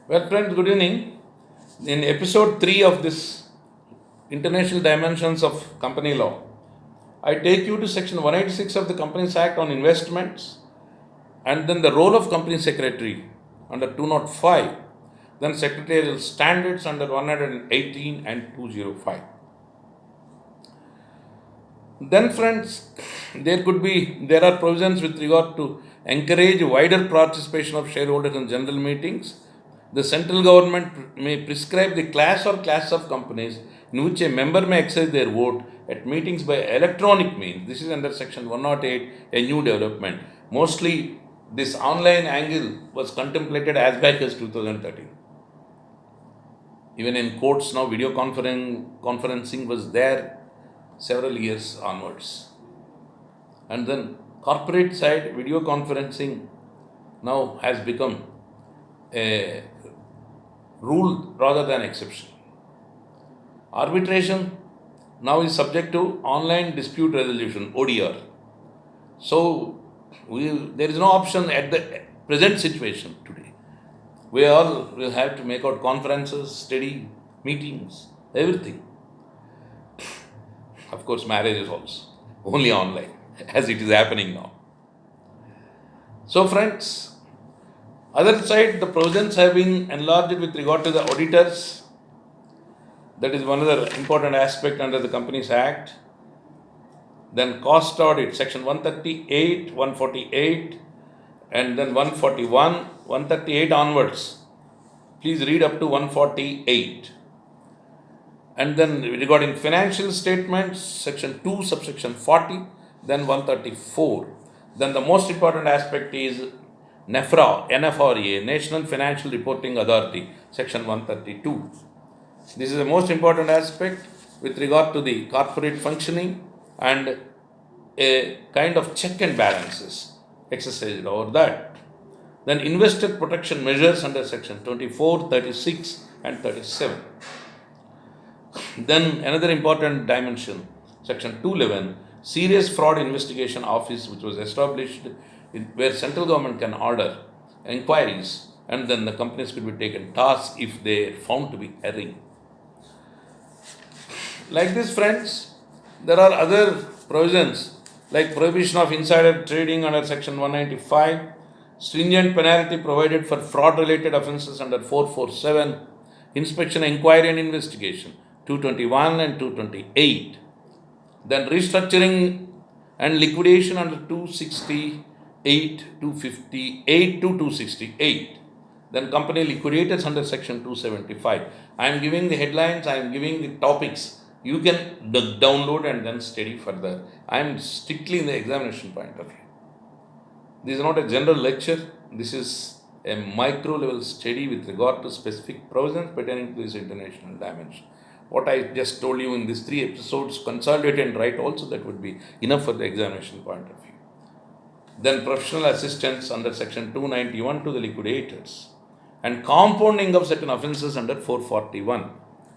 Well, friends, good evening. In episode 3 of this International Dimensions of Company Law, I take you to section 186 of the Companies Act on investments, and then the role of company secretary under 205, then secretarial standards under 118 and 205. Then, friends, there are provisions with regard to encourage wider participation of shareholders in general meetings. The central government may prescribe the class or class of companies in which a member may exercise their vote at meetings by electronic means. This is under section 108, a new development. Mostly, this online angle was contemplated as back as 2013. Even in courts now, video conferencing was there several years onwards. And then corporate side video conferencing now has become a rule rather than exception. Arbitration now is subject to online dispute resolution, ODR. So there is no option at the present situation today. We all will have to make out conferences, study, meetings, everything. Of course, marriage is also only online, as it is happening now. So, friends, other side, the provisions have been enlarged with regard to the auditors. That is one other important aspect under the Companies Act. Then cost audit, section 138, 148, and then 141, 138 onwards. Please read up to 148. And then regarding financial statements, section 2, subsection 40, then 134. Then the most important aspect is NFRA, National Financial Reporting Authority, section 132. This is the most important aspect with regard to the corporate functioning and a kind of check and balances exercised over that. Then investor protection measures under section 24, 36 and 37. Then another important dimension, section 211, Serious Fraud Investigation Office, which was established where central government can order inquiries and then the companies could be taken task if they are found to be erring. Like this, friends, there are other provisions like prohibition of insider trading under section 195, stringent penalty provided for fraud related offences under 447, inspection, inquiry and investigation 221 and 228. Then restructuring and liquidation under 268, 258 to 268. Then company liquidators under section 275. I am giving the headlines, I am giving the topics. You can download and then study further. I am strictly in the examination point of view. This is not a general lecture. This is a micro level study with regard to specific provisions pertaining to this international dimension. What I just told you in these 3 episodes, consolidate and write also, that would be enough for the examination point of view. Then professional assistance under section 291 to the liquidators and compounding of certain offences under 441.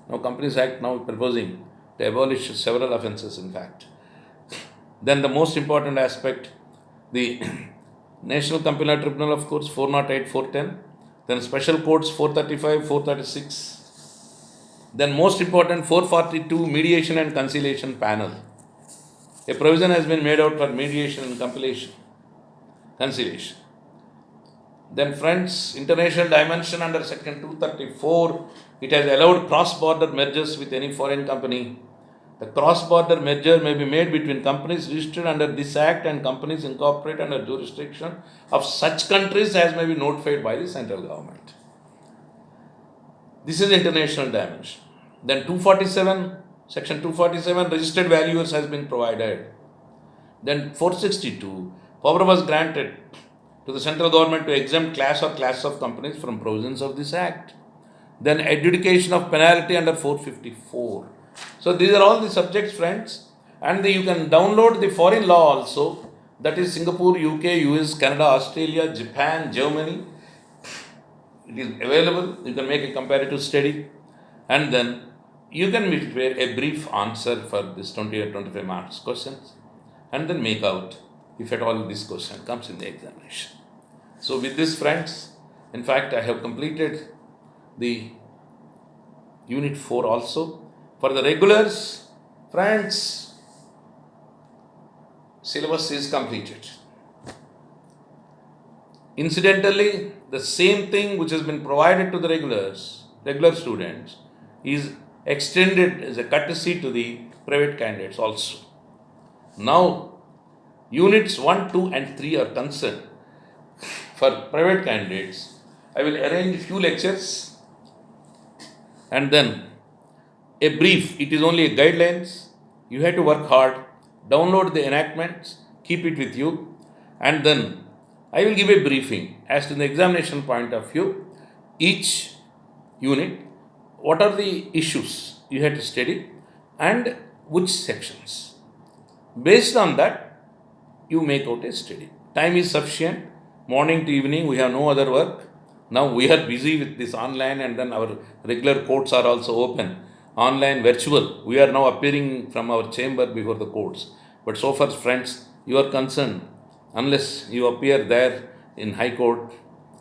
Now Companies Act now proposing to abolish several offences in fact. Then the most important aspect, the National Company Law Tribunal, of course, 408, 410. Then special courts 435, 436. Then most important 442, mediation and conciliation panel. A provision has been made out for mediation and conciliation. Then friends, international dimension under section 234, it has allowed cross-border mergers with any foreign company. The cross-border merger may be made between companies registered under this act and companies incorporated under jurisdiction of such countries as may be notified by the central government. This is international dimension. Then 247, section 247, registered valuers has been provided. Then 462, power was granted to the central government to exempt class or classes of companies from provisions of this act. Then adjudication of penalty under 454. So these are all the subjects, friends, and you can download the foreign law also, that is Singapore, UK, US, Canada, Australia, Japan, Germany. It is available. You can make a comparative study and then you can prepare a brief answer for this 20 or 25 marks questions and then make out if at all this question comes in the examination. So with this, friends, in fact, I have completed the Unit 4 also. For the regulars, friends, syllabus is completed. Incidentally, the same thing which has been provided to the regular students, is extended as a courtesy to the private candidates also. Now, Units 1, 2 and 3 are concerned. For private candidates, I will arrange few lectures and then a brief. It is only a guidelines. You have to work hard, download the enactments, keep it with you, and then I will give a briefing as to the examination point of view. Each unit, what are the issues you have to study and which sections. Based on that, you make out a study. Time is sufficient. Morning to evening, we have no other work. Now we are busy with this online, and then our regular courts are also open. Online, virtual. We are now appearing from our chamber before the courts. But so far, friends, you are concerned. Unless you appear there in High Court,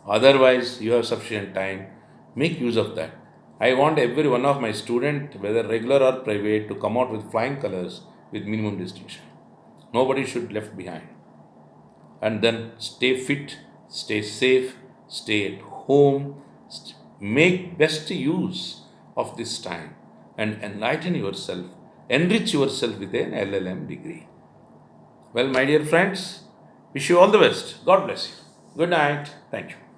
otherwise you have sufficient time. Make use of that. I want every one of my students, whether regular or private, to come out with flying colors with minimum distinction. Nobody should be left behind. And then stay fit, stay safe, stay at home, make best use of this time and enlighten yourself, enrich yourself with an LLM degree. Well, my dear friends, wish you all the best. God bless you. Good night. Thank you.